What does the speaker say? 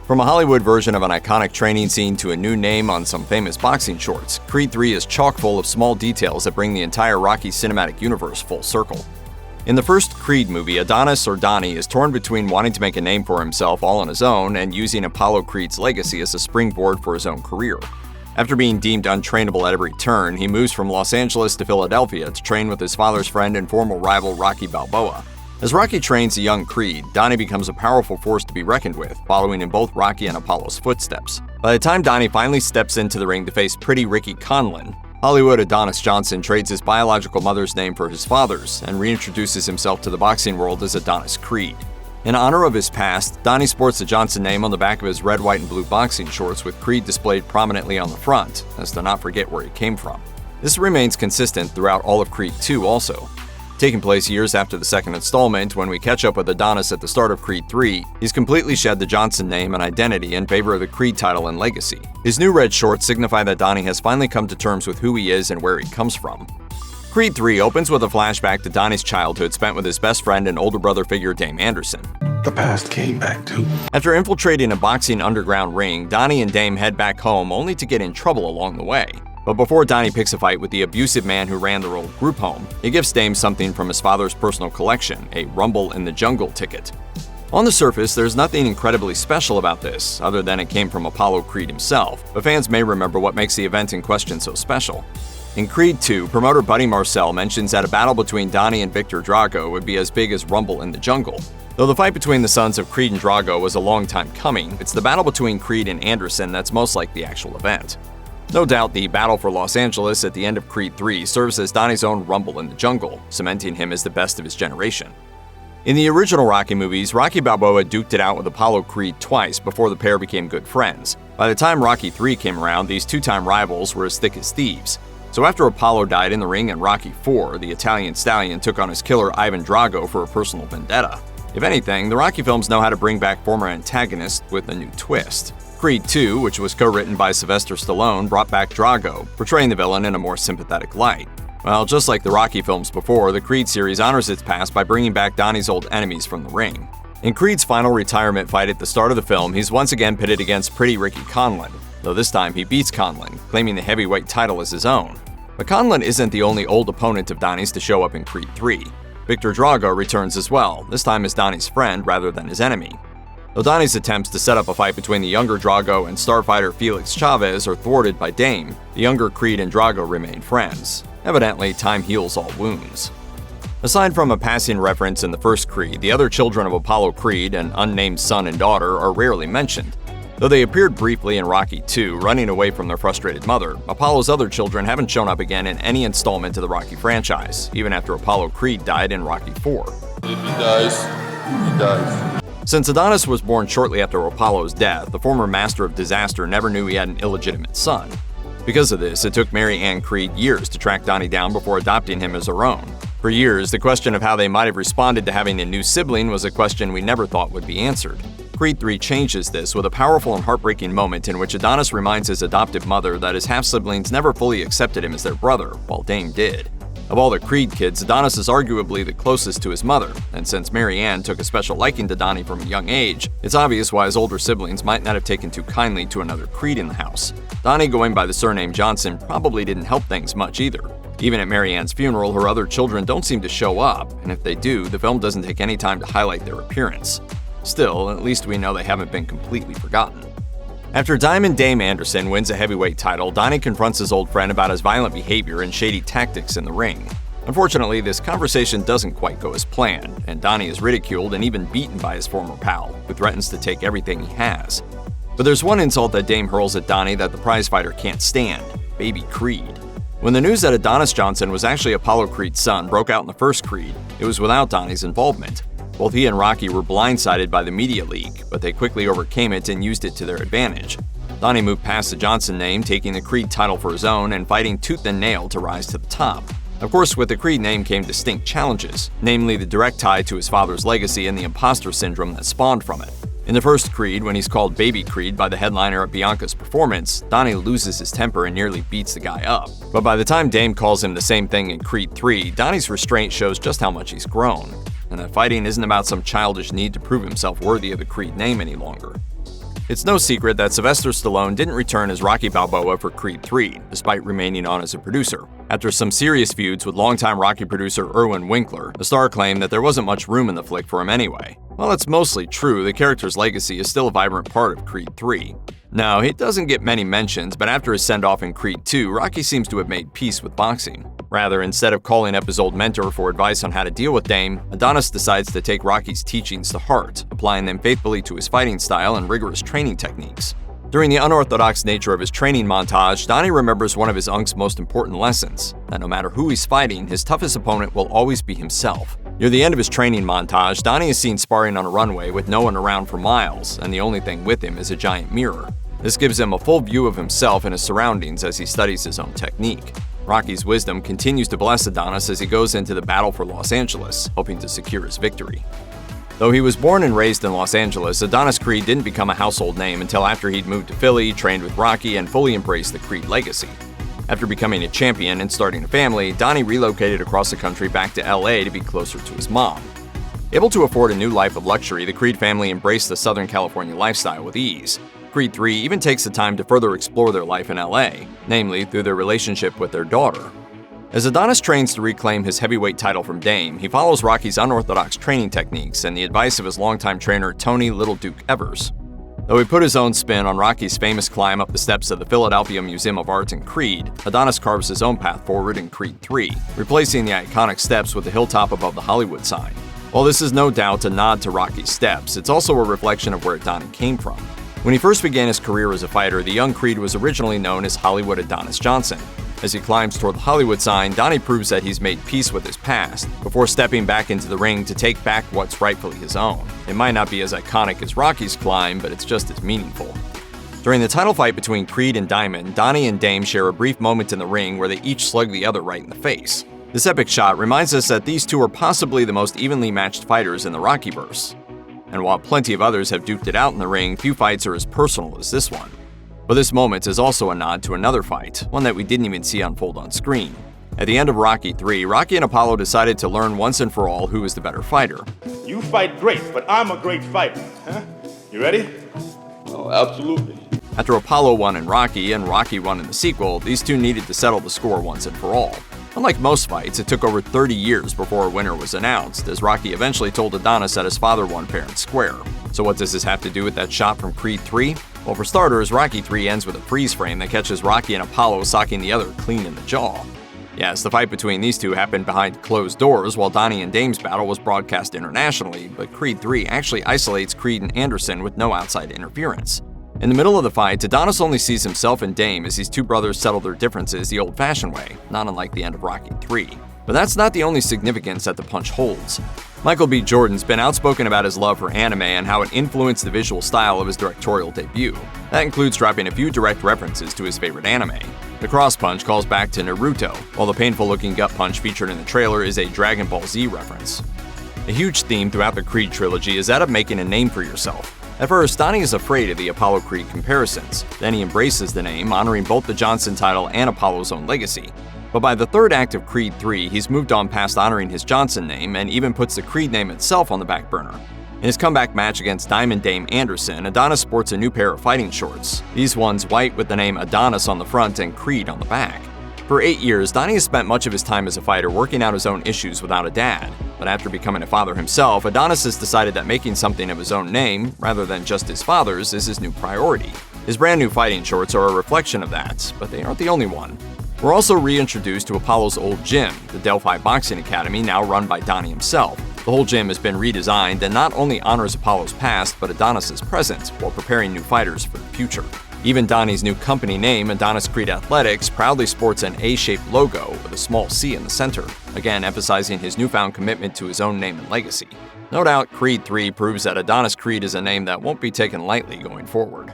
From a Hollywood version of an iconic training scene to a new name on some famous boxing shorts, Creed 3 is chock full of small details that bring the entire Rocky cinematic universe full circle. In the first Creed movie, Adonis or Donnie is torn between wanting to make a name for himself all on his own and using Apollo Creed's legacy as a springboard for his own career. After being deemed untrainable at every turn, he moves from Los Angeles to Philadelphia to train with his father's friend and former rival Rocky Balboa. As Rocky trains the young Creed, Donnie becomes a powerful force to be reckoned with, following in both Rocky and Apollo's footsteps. By the time Donnie finally steps into the ring to face Pretty Ricky Conlan, Hollywood Adonis Johnson trades his biological mother's name for his father's and reintroduces himself to the boxing world as Adonis Creed. In honor of his past, Donnie sports the Johnson name on the back of his red, white, and blue boxing shorts with Creed displayed prominently on the front, as to not forget where he came from. This remains consistent throughout all of Creed 2 also. Taking place years after the second installment, when we catch up with Adonis at the start of Creed 3, he's completely shed the Johnson name and identity in favor of the Creed title and legacy. His new red shorts signify that Donnie has finally come to terms with who he is and where he comes from. Creed 3 opens with a flashback to Donnie's childhood spent with his best friend and older brother figure Dame Anderson. The past came back too. After infiltrating a boxing underground ring, Donnie and Dame head back home only to get in trouble along the way. But before Donnie picks a fight with the abusive man who ran their old group home, he gives Dame something from his father's personal collection, a Rumble in the Jungle ticket. On the surface, there's nothing incredibly special about this, other than it came from Apollo Creed himself, but fans may remember what makes the event in question so special. In Creed 2, promoter Buddy Marcel mentions that a battle between Donnie and Victor Drago would be as big as Rumble in the Jungle. Though the fight between the sons of Creed and Drago was a long time coming, it's the battle between Creed and Anderson that's most like the actual event. No doubt the battle for Los Angeles at the end of Creed 3 serves as Donnie's own Rumble in the Jungle, cementing him as the best of his generation. In the original Rocky movies, Rocky Balboa duked it out with Apollo Creed twice before the pair became good friends. By the time Rocky 3 came around, these two-time rivals were as thick as thieves. So after Apollo died in the ring in Rocky 4, the Italian stallion took on his killer Ivan Drago for a personal vendetta. If anything, the Rocky films know how to bring back former antagonists with a new twist. Creed 2, which was co-written by Sylvester Stallone, brought back Drago, portraying the villain in a more sympathetic light. Well, just like the Rocky films before, the Creed series honors its past by bringing back Donnie's old enemies from the ring. In Creed's final retirement fight at the start of the film, he's once again pitted against Pretty Ricky Conlan, though this time he beats Conlan, claiming the heavyweight title as his own. But Conlan isn't the only old opponent of Donnie's to show up in Creed 3. Victor Drago returns as well, this time as Donnie's friend rather than his enemy. Though Donnie's attempts to set up a fight between the younger Drago and starfighter Felix Chavez are thwarted by Dame, the younger Creed and Drago remain friends. Evidently, time heals all wounds. Aside from a passing reference in the first Creed, the other children of Apollo Creed, an unnamed son and daughter, are rarely mentioned. Though they appeared briefly in Rocky 2, running away from their frustrated mother, Apollo's other children haven't shown up again in any installment of the Rocky franchise, even after Apollo Creed died in Rocky 4. If he dies, he dies. Since Adonis was born shortly after Apollo's death, the former master of disaster never knew he had an illegitimate son. Because of this, it took Mary Ann Creed years to track Donnie down before adopting him as her own. For years, the question of how they might have responded to having a new sibling was a question we never thought would be answered. Creed 3 changes this with a powerful and heartbreaking moment in which Adonis reminds his adoptive mother that his half-siblings never fully accepted him as their brother, while Dame did. Of all the Creed kids, Adonis is arguably the closest to his mother, and since Mary Ann took a special liking to Donnie from a young age, it's obvious why his older siblings might not have taken too kindly to another Creed in the house. Donnie going by the surname Johnson probably didn't help things much either. Even at Mary Ann's funeral, her other children don't seem to show up, and if they do, the film doesn't take any time to highlight their appearance. Still, at least we know they haven't been completely forgotten. After Diamond Dame Anderson wins a heavyweight title, Donnie confronts his old friend about his violent behavior and shady tactics in the ring. Unfortunately, this conversation doesn't quite go as planned, and Donnie is ridiculed and even beaten by his former pal, who threatens to take everything he has. But there's one insult that Dame hurls at Donnie that the prizefighter can't stand: Baby Creed. When the news that Adonis Johnson was actually Apollo Creed's son broke out in the first Creed, it was without Donnie's involvement. Both he and Rocky were blindsided by the media leak, but they quickly overcame it and used it to their advantage. Donnie moved past the Johnson name, taking the Creed title for his own and fighting tooth and nail to rise to the top. Of course, with the Creed name came distinct challenges, namely the direct tie to his father's legacy and the imposter syndrome that spawned from it. In the first Creed, when he's called Baby Creed by the headliner at Bianca's performance, Donnie loses his temper and nearly beats the guy up. But by the time Dame calls him the same thing in Creed 3, Donnie's restraint shows just how much he's grown, and that fighting isn't about some childish need to prove himself worthy of the Creed name any longer. It's no secret that Sylvester Stallone didn't return as Rocky Balboa for Creed 3, despite remaining on as a producer. After some serious feuds with longtime Rocky producer Irwin Winkler, the star claimed that there wasn't much room in the flick for him anyway. While it's mostly true, the character's legacy is still a vibrant part of Creed 3. No, he doesn't get many mentions, but after his send-off in Creed 2, Rocky seems to have made peace with boxing. Rather, instead of calling up his old mentor for advice on how to deal with Dame, Adonis decides to take Rocky's teachings to heart, applying them faithfully to his fighting style and rigorous training techniques. During the unorthodox nature of his training montage, Donnie remembers one of his unc's most important lessons, that no matter who he's fighting, his toughest opponent will always be himself. Near the end of his training montage, Donnie is seen sparring on a runway with no one around for miles, and the only thing with him is a giant mirror. This gives him a full view of himself and his surroundings as he studies his own technique. Rocky's wisdom continues to bless Adonis as he goes into the battle for Los Angeles, hoping to secure his victory. Though he was born and raised in Los Angeles, Adonis Creed didn't become a household name until after he'd moved to Philly, trained with Rocky, and fully embraced the Creed legacy. After becoming a champion and starting a family, Donnie relocated across the country back to LA to be closer to his mom. Able to afford a new life of luxury, the Creed family embraced the Southern California lifestyle with ease. Creed 3 even takes the time to further explore their life in LA, namely through their relationship with their daughter. As Adonis trains to reclaim his heavyweight title from Dame, he follows Rocky's unorthodox training techniques and the advice of his longtime trainer Tony Little Duke Evers. Though he put his own spin on Rocky's famous climb up the steps of the Philadelphia Museum of Art in Creed, Adonis carves his own path forward in Creed 3, replacing the iconic steps with the hilltop above the Hollywood sign. While this is no doubt a nod to Rocky's steps, it's also a reflection of where Donnie came from. When he first began his career as a fighter, the young Creed was originally known as Hollywood Adonis Johnson. As he climbs toward the Hollywood sign, Donnie proves that he's made peace with his past, before stepping back into the ring to take back what's rightfully his own. It might not be as iconic as Rocky's climb, but it's just as meaningful. During the title fight between Creed and Diamond, Donnie and Dame share a brief moment in the ring where they each slug the other right in the face. This epic shot reminds us that these two are possibly the most evenly matched fighters in the Rockyverse. And while plenty of others have duked it out in the ring, few fights are as personal as this one. But this moment is also a nod to another fight, one that we didn't even see unfold on screen. At the end of Rocky 3, Rocky and Apollo decided to learn once and for all who was the better fighter. You fight great, but I'm a great fighter, huh? You ready? Oh, absolutely. After Apollo won in Rocky and Rocky won in the sequel, these two needed to settle the score once and for all. Unlike most fights, it took over 30 years before a winner was announced, as Rocky eventually told Adonis that his father won fair and square. So what does this have to do with that shot from Creed 3? Well, for starters, Rocky 3 ends with a freeze frame that catches Rocky and Apollo socking the other clean in the jaw. Yes, the fight between these two happened behind closed doors while Donnie and Dame's battle was broadcast internationally, but Creed 3 actually isolates Creed and Anderson with no outside interference. In the middle of the fight, Adonis only sees himself and Dame as these two brothers settle their differences the old-fashioned way, not unlike the end of Rocky 3. But that's not the only significance that the punch holds. Michael B. Jordan's been outspoken about his love for anime and how it influenced the visual style of his directorial debut. That includes dropping a few direct references to his favorite anime. The cross punch calls back to Naruto, while the painful-looking gut punch featured in the trailer is a Dragon Ball Z reference. A huge theme throughout the Creed trilogy is that of making a name for yourself. At first, Donnie is afraid of the Apollo-Creed comparisons. Then he embraces the name, honoring both the Johnson title and Apollo's own legacy. But by the third act of Creed 3, he's moved on past honoring his Johnson name and even puts the Creed name itself on the back burner. In his comeback match against Diamond Dame Anderson, Adonis sports a new pair of fighting shorts. These ones white with the name Adonis on the front and Creed on the back. For 8 years, Donnie has spent much of his time as a fighter working out his own issues without a dad. But after becoming a father himself, Adonis has decided that making something of his own name, rather than just his father's, is his new priority. His brand new fighting shorts are a reflection of that, but they aren't the only one. We're also reintroduced to Apollo's old gym, the Delphi Boxing Academy, now run by Donnie himself. The whole gym has been redesigned and not only honors Apollo's past, but Adonis's present, while preparing new fighters for the future. Even Donnie's new company name, Adonis Creed Athletics, proudly sports an A-shaped logo with a small C in the center, again emphasizing his newfound commitment to his own name and legacy. No doubt, Creed 3 proves that Adonis Creed is a name that won't be taken lightly going forward.